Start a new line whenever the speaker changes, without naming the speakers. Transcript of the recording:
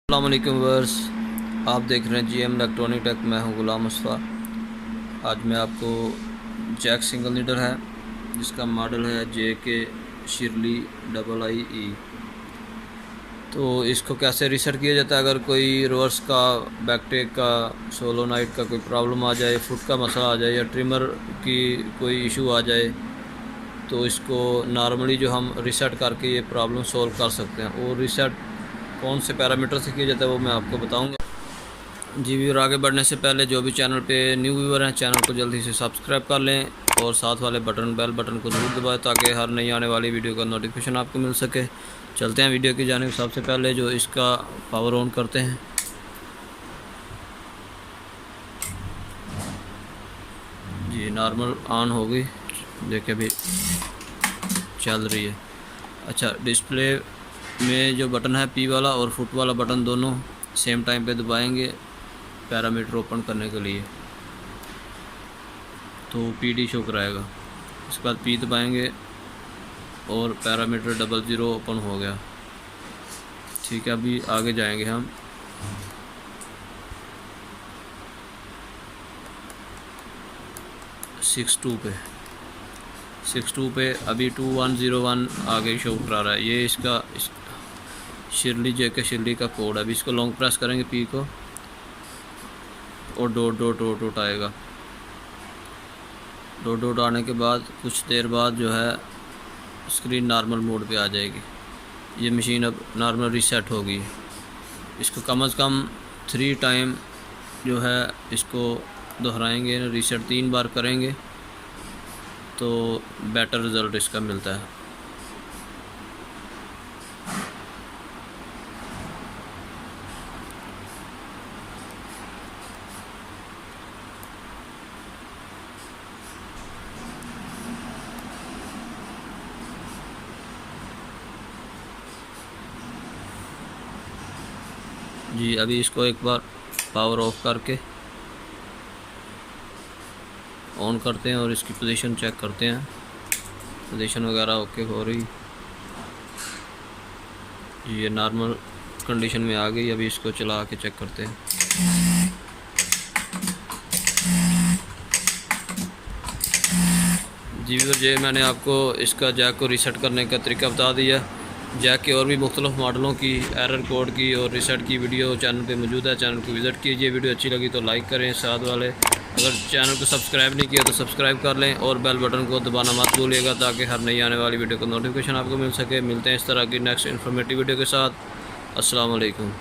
अस्सलाम वालेकुम व्यूअर्स, आप देख रहे हैं जीएम इलेक्ट्रॉनिक टेक। मैं हूं गुलाम मुस्तफ़ा। आज मैं आपको जैक सिंगल नीडल है जिसका मॉडल है JK शिरली II। तो इसको कैसे रीसेट किया जाता है अगर कोई रिवर्स का, बैकटेक का, सोलोनाइट का कोई प्रॉब्लम आ जाए, फुट का मसला आ जाए या ट्रिमर की कोई इशू आ जाए, तो इसको नॉर्मली जो हम रीसेट करके ये प्रॉब्लम सॉल्व कर सकते हैं। और रीसेट कौन से पैरामीटर से किया जाता है वो मैं आपको बताऊंगा। जी व्यूअर, आगे बढ़ने से पहले जो भी चैनल पे न्यू व्यूअर हैं, चैनल को जल्दी से सब्सक्राइब कर लें और साथ वाले बेल बटन को ज़रूर दबाएं ताकि हर नई आने वाली वीडियो का नोटिफिकेशन आपको मिल सके। चलते हैं वीडियो की जानिब। सबसे पहले जो इसका पावर ऑन करते हैं। जी नॉर्मल ऑन हो गई, देखिए अभी चल रही है। अच्छा, डिस्प्ले में जो बटन है P वाला और फुट वाला बटन दोनों सेम टाइम पे दबाएंगे पैरामीटर ओपन करने के लिए, तो PD शो कराएगा। इसके बाद P दबाएंगे और पैरामीटर 00 ओपन हो गया। ठीक है, अभी आगे जाएंगे हम। सिक्स टू पे अभी 2101 आगे शो करा रहा है। ये इसका शिरली JK शिरली का कोड है। अभी इसको लॉन्ग प्रेस करेंगे P को और डॉट आएगा। डॉट आने के बाद कुछ देर बाद जो है स्क्रीन नॉर्मल मोड पे आ जाएगी। ये मशीन अब नॉर्मल रीसेट होगी। इसको कम से कम 3 टाइम जो है इसको दोहराएंगे, रीसेट 3 बार करेंगे तो बेटर रिज़ल्ट इसका मिलता है। जी अभी इसको एक बार पावर ऑफ करके ऑन करते हैं और इसकी पोजीशन चेक करते हैं। पोजीशन वगैरह ओके हो रही, ये नॉर्मल कंडीशन में आ गई। अभी इसको चला के चेक करते हैं। जी ये मैंने आपको इसका जैक को रीसेट करने का तरीका बता दिया। जैक के और भी मुख्तलिफ मॉडलों की, एरर कोड की और रीसेट की वीडियो चैनल पे मौजूद है। चैनल को विज़िट कीजिए। वीडियो अच्छी लगी तो लाइक करें, साथ वाले अगर चैनल को सब्सक्राइब नहीं किया तो सब्सक्राइब कर लें और बेल बटन को दबाना मत भूलिएगा ताकि हर नई आने वाली वीडियो का नोटिफिकेशन आपको मिल सके। मिलते हैं इस तरह की नेक्स्ट इन्फॉर्मेटिव वीडियो के साथ। अस्सलाम वालेकुम।